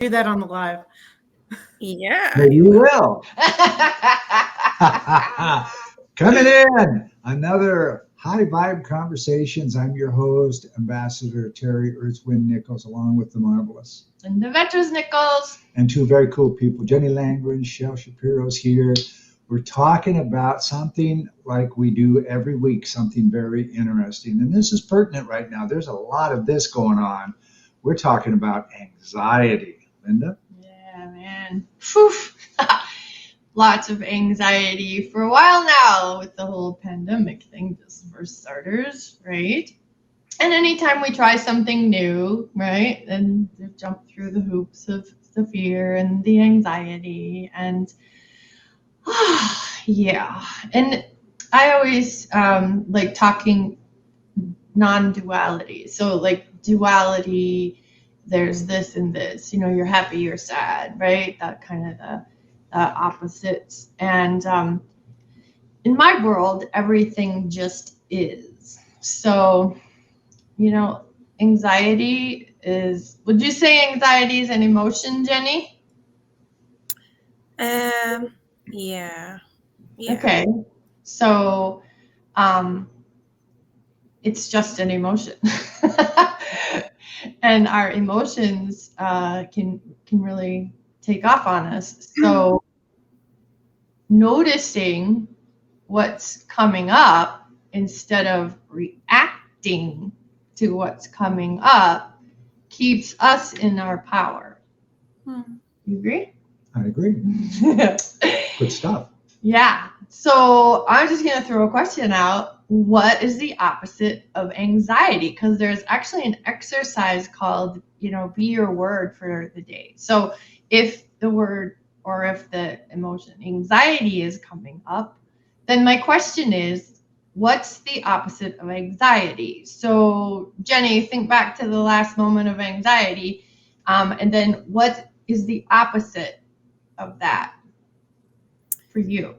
do that on the live. Yeah. Maybe you will. Coming in, another High Vibe Conversations. I'm your host, Ambassador Terry Nichols, along with the marvelous and the Vettrus-Nichols. And two very cool people, Jenny Landgren, Chelle Shapiro's here. We're talking about something like we do every week, something very interesting. And this is pertinent right now. There's a lot of this going on. We're talking about anxiety. Linda? Yeah, man. Whew. Lots of anxiety for a while now with the whole pandemic thing, just for starters, right? And anytime we try something new, right, and jump through the hoops of the fear and the anxiety and yeah. And I always like talking non-duality. So like duality, there's this and this, you're happy, you're sad, right? That kind of the opposites. And in my world, everything just is. So, anxiety is, would you say anxiety is an emotion, Jenny? Yeah. Okay. So, it's just an emotion. And our emotions can really take off on us. So noticing what's coming up instead of reacting to what's coming up keeps us in our power. You agree? I agree. Good stuff. Yeah. So I'm just going to throw a question out. What is the opposite of anxiety? Because there's actually an exercise called, be your word for the day. So if the word or if the emotion anxiety is coming up, then my question is, what's the opposite of anxiety? So Jenny, think back to the last moment of anxiety. And then what is the opposite of that for you?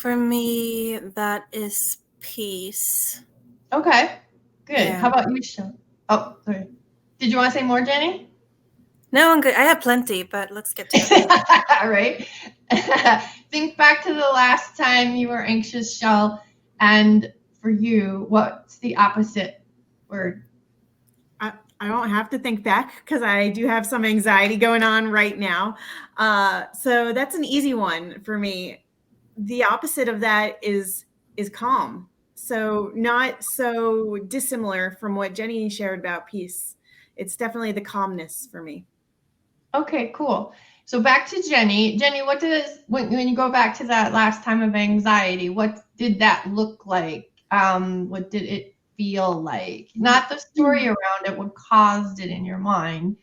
For me, that is peace. Okay, good. Yeah. How about you, Shelle? Oh, sorry. Did you want to say more, Jenny? No, I'm good. I have plenty, but let's get to it. All right. Think back to the last time you were anxious, Shelle, and for you, what's the opposite word? I don't have to think back because I do have some anxiety going on right now. So that's an easy one for me. The opposite of that is calm. So not so dissimilar from what Jenny shared about peace. It's definitely the calmness for me. Okay, cool. So back to Jenny. Jenny, what does, when you go back to that last time of anxiety, what did that look like? What did it feel like? Not the story around it, what caused it in your mind.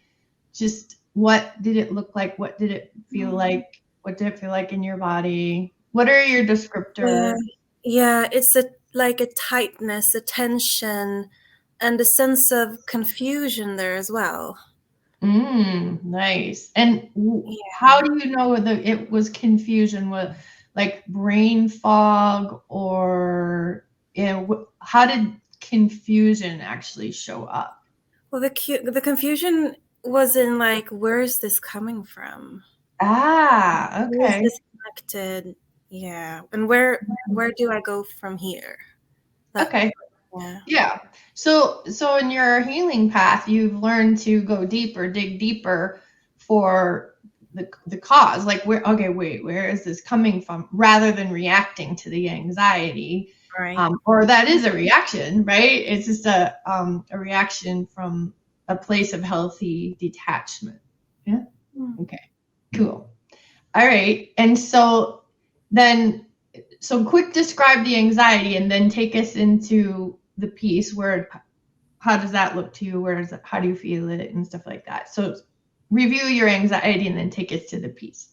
Just what did it look like? What did it feel like? What did it feel like in your body? What are your descriptors? Yeah, it's like a tightness, a tension, and a sense of confusion there as well. Nice. And how do you know that it was confusion? With like brain fog, or how did confusion actually show up? Well, the confusion was in like, where is this coming from? Okay. Where is this connected? Yeah. And where do I go from here? Okay. Yeah. So in your healing path, you've learned to go deeper, dig deeper for the cause. Like where is this coming from? Rather than reacting to the anxiety. Right. Or that is a reaction, right? It's just a reaction from a place of healthy detachment. Yeah. Okay. Cool. All right. And so then, quick describe the anxiety and then take us into the peace. How does that look to you? How do you feel it and stuff like that? So review your anxiety and then take us to the peace.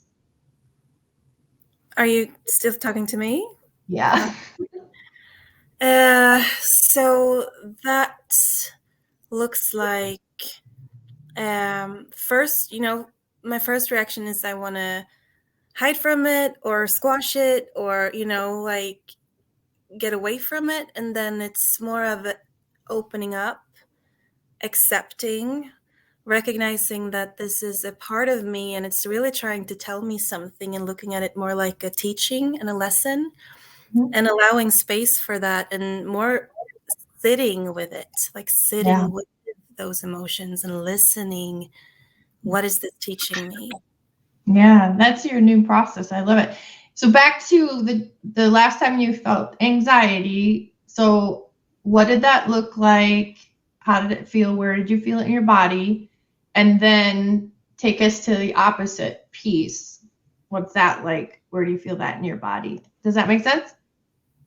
Are you still talking to me? Yeah. So that looks like, first, my first reaction is I want to hide from it or squash it or, like get away from it. And then it's more of it opening up, accepting, recognizing that this is a part of me and it's really trying to tell me something, and looking at it more like a teaching and a lesson, and allowing space for that, and more sitting with it, like sitting with those emotions and listening. What is this teaching me? Yeah, that's your new process. I love it. So back to the last time you felt anxiety. So what did that look like? How did it feel? Where did you feel it in your body? And then take us to the opposite piece. What's that like? Where do you feel that in your body? Does that make sense?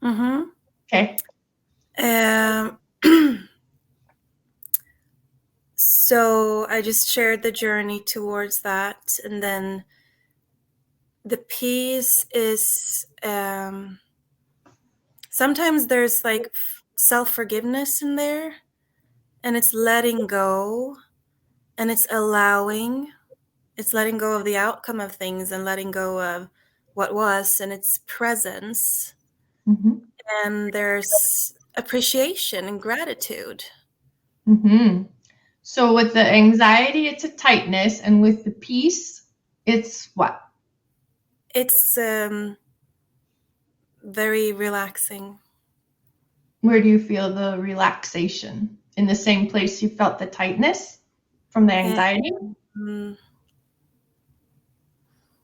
Mm-hmm. Okay. So I just shared the journey towards that, and then the piece is sometimes there's like self-forgiveness in there, and it's letting go, and it's letting go of the outcome of things, and letting go of what was, and its presence. Mm-hmm. And there's appreciation and gratitude. Mm-hmm. So with the anxiety, it's a tightness, and with the peace, it's what? It's very relaxing. Where do you feel the relaxation? In the same place you felt the tightness from the anxiety?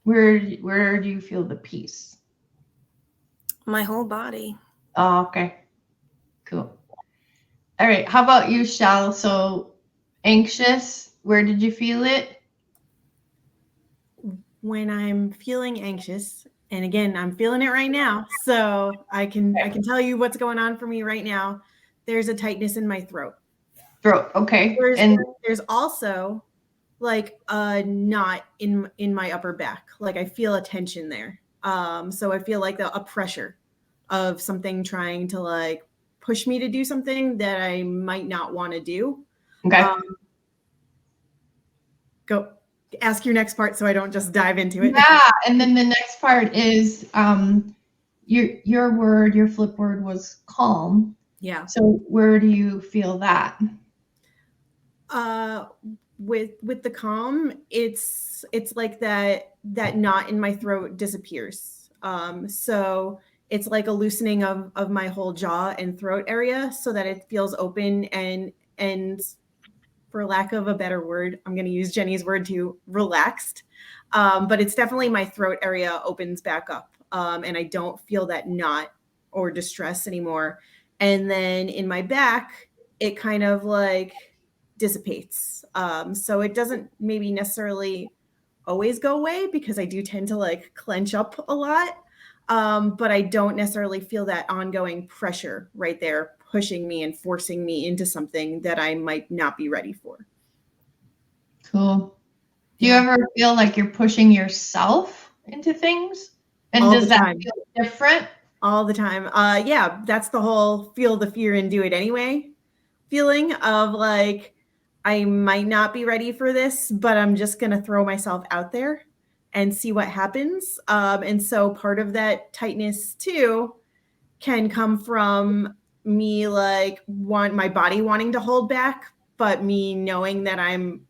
Where do you feel the peace? My whole body. Oh, okay. Cool. All right. How about you, Chelle? So anxious, where did you feel it? When I'm feeling anxious, and again, I'm feeling it right now, so I can tell you what's going on for me right now. There's a tightness in my throat. Throat. Okay. There's also like a knot in my upper back. Like I feel a tension there. So I feel like a pressure of something trying to like push me to do something that I might not want to do. Okay. Go ask your next part so I don't just dive into it. Yeah, and then the next part is your flip word was calm. Yeah. So where do you feel that? With the calm, it's like that knot in my throat disappears. So it's like a loosening of my whole jaw and throat area so that it feels open and for lack of a better word, I'm going to use Jenny's word too, relaxed. But it's definitely my throat area opens back up. And I don't feel that knot or distress anymore. And then in my back, it kind of like dissipates. So it doesn't maybe necessarily always go away because I do tend to like clench up a lot. But I don't necessarily feel that ongoing pressure right there pushing me and forcing me into something that I might not be ready for. Cool. Do you ever feel like you're pushing yourself into things? And does that feel different? All the time. Yeah, that's the whole feel the fear and do it anyway feeling of like, I might not be ready for this, but I'm just going to throw myself out there and see what happens. And so part of that tightness too can come from me like my body wanting to hold back, but me knowing that I'm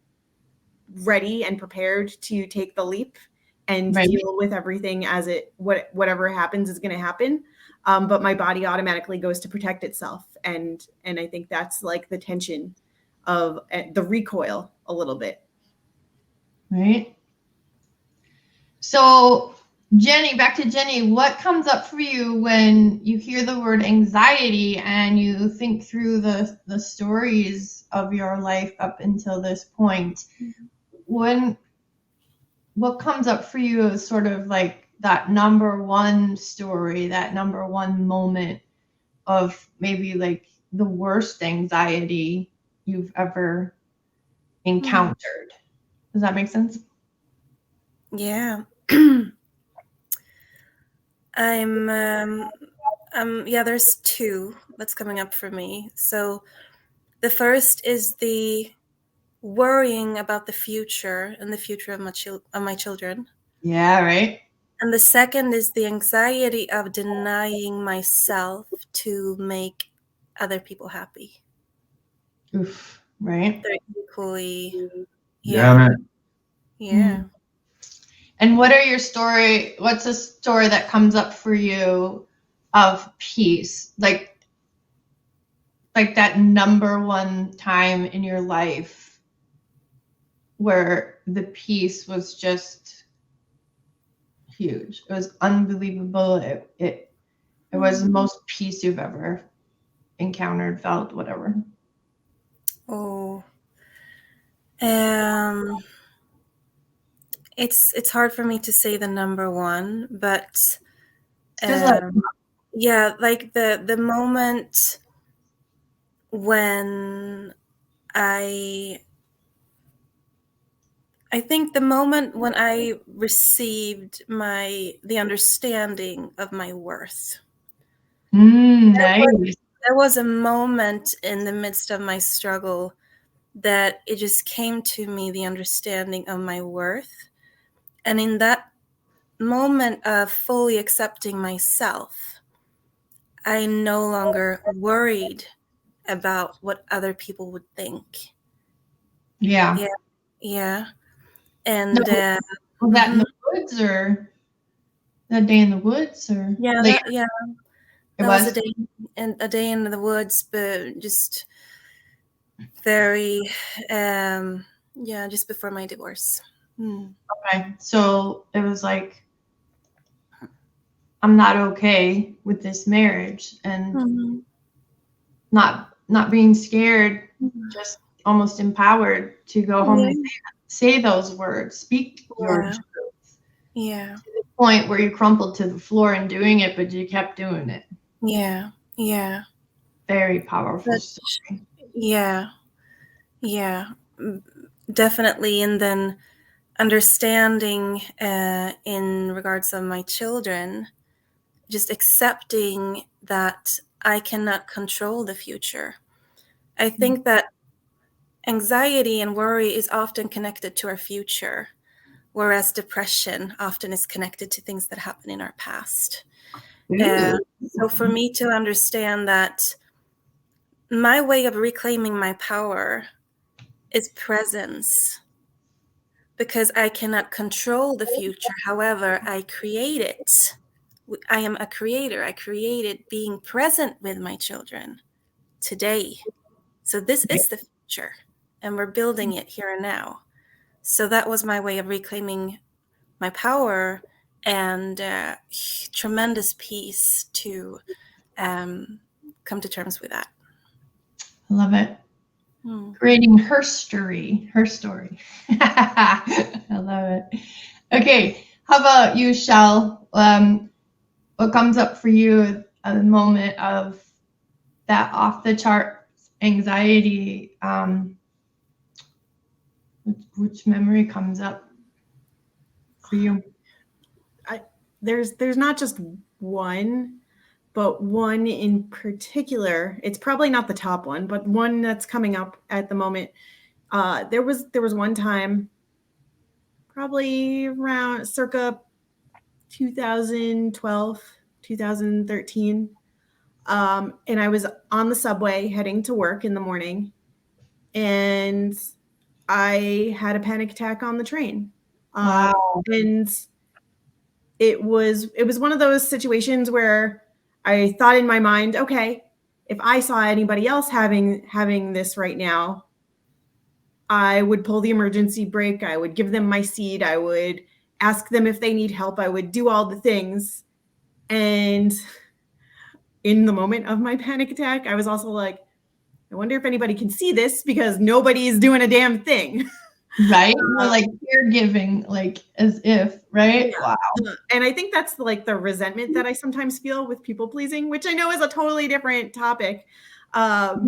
ready and prepared to take the leap and deal with everything as whatever happens is going to happen. But my body automatically goes to protect itself. And I think that's like the tension of the recoil a little bit. Right. So Jenny, back to Jenny, what comes up for you when you hear the word anxiety and you think through the stories of your life up until this point? What comes up for you as sort of like that number one story, that number one moment of maybe like the worst anxiety you've ever encountered? Does that make sense? Yeah. There's two that's coming up for me. So the first is the worrying about the future and the future of my children. Yeah, right. And the second is the anxiety of denying myself to make other people happy. Oof, right. They're equally Yeah, man. Yeah. And what's a story that comes up for you of peace? Like that number one time in your life where the peace was just huge. It was unbelievable. It was the most peace you've ever encountered, felt, whatever. Oh. It's hard for me to say the number one, but yeah, like the moment when I think the moment when I received the understanding of my worth. Nice. There was a moment in the midst of my struggle that it just came to me, the understanding of my worth. And in that moment of fully accepting myself, I no longer worried about what other people would think. Yeah. Yeah. And was that in the woods or that day in the woods or that was a day in the woods, but just very just before my divorce. Okay, so it was like, I'm not okay with this marriage, and not being scared, just almost empowered to go home and say those words, speak your truth. Yeah. To the point where you crumpled to the floor in doing it, but you kept doing it. Yeah. Yeah. Very powerful story. Yeah. Yeah. Definitely. And then understanding in regards of my children, just accepting that I cannot control the future. I think that anxiety and worry is often connected to our future, whereas depression often is connected to things that happen in our past. So for me to understand that my way of reclaiming my power is presence, because I cannot control the future. However, I create it. I am a creator. I created being present with my children today. So this is the future, and we're building it here and now. So that was my way of reclaiming my power, and tremendous peace to come to terms with that. I love it. Creating her story. I love it. Okay, how about you, Chelle? What comes up for you at the moment of that off the chart anxiety? Which memory comes up for you? There's not just one, but one in particular. It's probably not the top one, but one that's coming up at the moment. There was one time, probably around circa 2012, 2013. And I was on the subway heading to work in the morning, and I had a panic attack on the train. Wow. And it was one of those situations where I thought in my mind, okay, if I saw anybody else having this right now, I would pull the emergency brake. I would give them my seat. I would ask them if they need help. I would do all the things. And in the moment of my panic attack, I was also like, I wonder if anybody can see this, because nobody's doing a damn thing. Right? Like caregiving, like as if, right? Yeah. Wow. And I think that's like the resentment that I sometimes feel with people pleasing, which I know is a totally different topic. But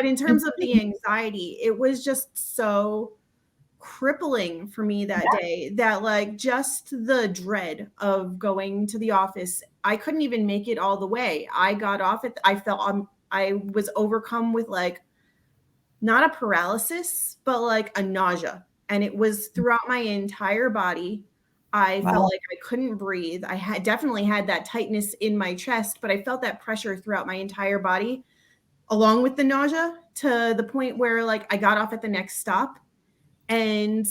in terms of the anxiety, it was just so crippling for me that day, that like just the dread of going to the office, I couldn't even make it all the way. I got off it. I felt I was overcome with like, not a paralysis, but like a nausea. And it was throughout my entire body. I felt like I couldn't breathe. I definitely had that tightness in my chest, but I felt that pressure throughout my entire body, along with the nausea, to the point where like I got off at the next stop And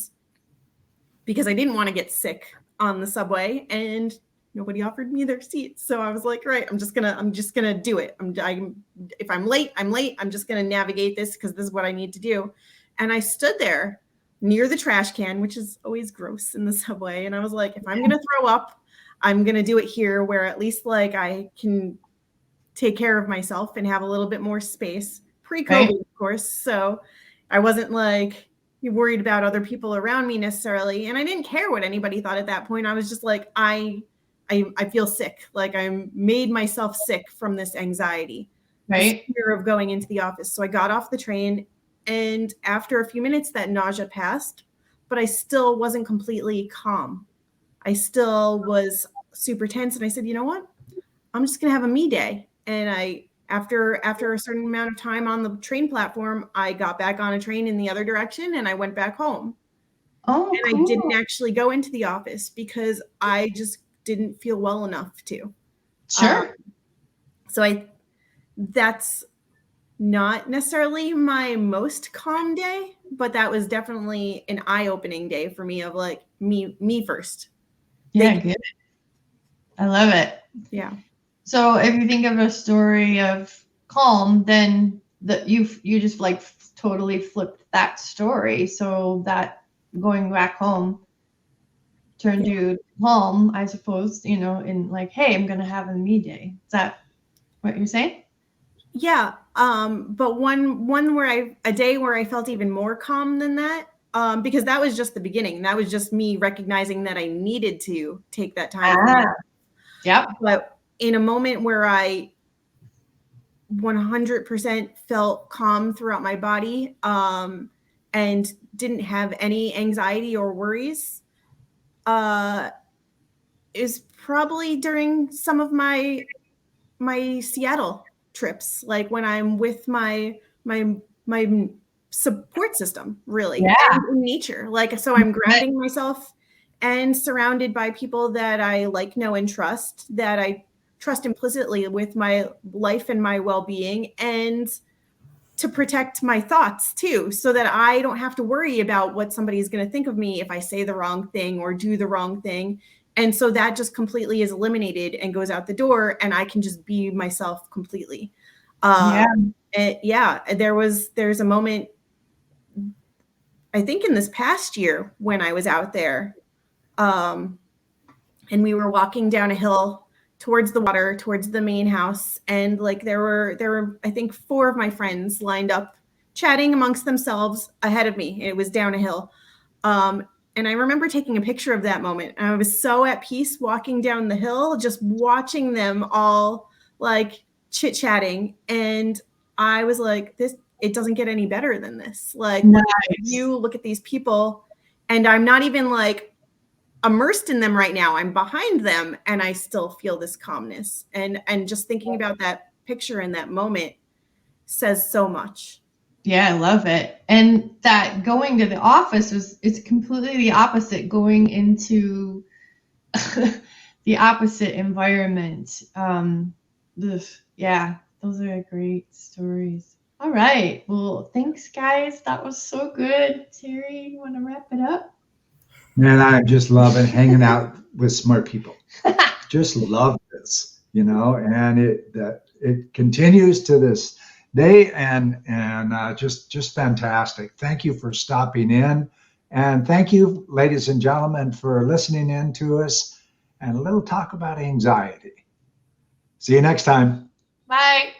because I didn't want to get sick on the subway, and nobody offered me their seats. So I was like, right, I'm just gonna do it. If I'm late, I'm late. I'm just gonna navigate this because this is what I need to do. And I stood there near the trash can, which is always gross in the subway. And I was like, if I'm gonna throw up, I'm gonna do it here where at least like I can take care of myself and have a little bit more space. Pre-COVID, Right. of course. So I wasn't like worried about other people around me necessarily. And I didn't care what anybody thought at that point. I was just like, I feel sick. Like I made myself sick from this anxiety, Right. this fear of going into the office. So I got off the train, and after a few minutes that nausea passed, but I still wasn't completely calm. I still was super tense. And I said, you know what? I'm just going to have a me day. And after a certain amount of time on the train platform, I got back on a train in the other direction and I went back home. Oh, And cool. I didn't actually go into the office because I just didn't feel well enough to. Sure. So that's not necessarily my most calm day, but that was definitely an eye-opening day for me of like me first. Yeah, good. I love it. Yeah. So if you think of a story of calm, then you just like totally flipped that story. So that going back home turned you calm, I suppose, in like, hey, I'm gonna have a me day. Is that what you're saying? Yeah. But one where a day where I felt even more calm than that, because that was just the beginning. That was just me recognizing that I needed to take that time. Yep. But in a moment where I 100% felt calm throughout my body, and didn't have any anxiety or worries, is probably during some of my Seattle trips, like when I'm with my support system, really, Yeah. and in nature. Like, so I'm grounding myself and surrounded by people that I like, know, and trust, that I trust implicitly with my life and my well-being, and to protect my thoughts too, so that I don't have to worry about what somebody's going to think of me if I say the wrong thing or do the wrong thing. And so that just completely is eliminated and goes out the door, and I can just be myself completely. There's a moment, I think in this past year, when I was out there, and we were walking down a hill towards the water, towards the main house. And like, there were, I think 4 of my friends lined up chatting amongst themselves ahead of me. It was down a hill. And I remember taking a picture of that moment. And I was so at peace walking down the hill, just watching them all like chit-chatting. And I was like, it doesn't get any better than this. Like, Nice. you look at these people, and I'm not even like immersed in them right now. I'm behind them, and I still feel this calmness. And just thinking about that picture in that moment says so much. Yeah, I love it. And that going to the office it's completely the opposite, going into the opposite environment. Yeah, those are great stories. All right. Well, thanks, guys. That was so good. Terry, you want to wrap it up? Man, I just love it, hanging out with smart people. Just love this, and it continues to this day, and just fantastic. Thank you for stopping in, and thank you, ladies and gentlemen, for listening in to us and a little talk about anxiety. See you next time. Bye.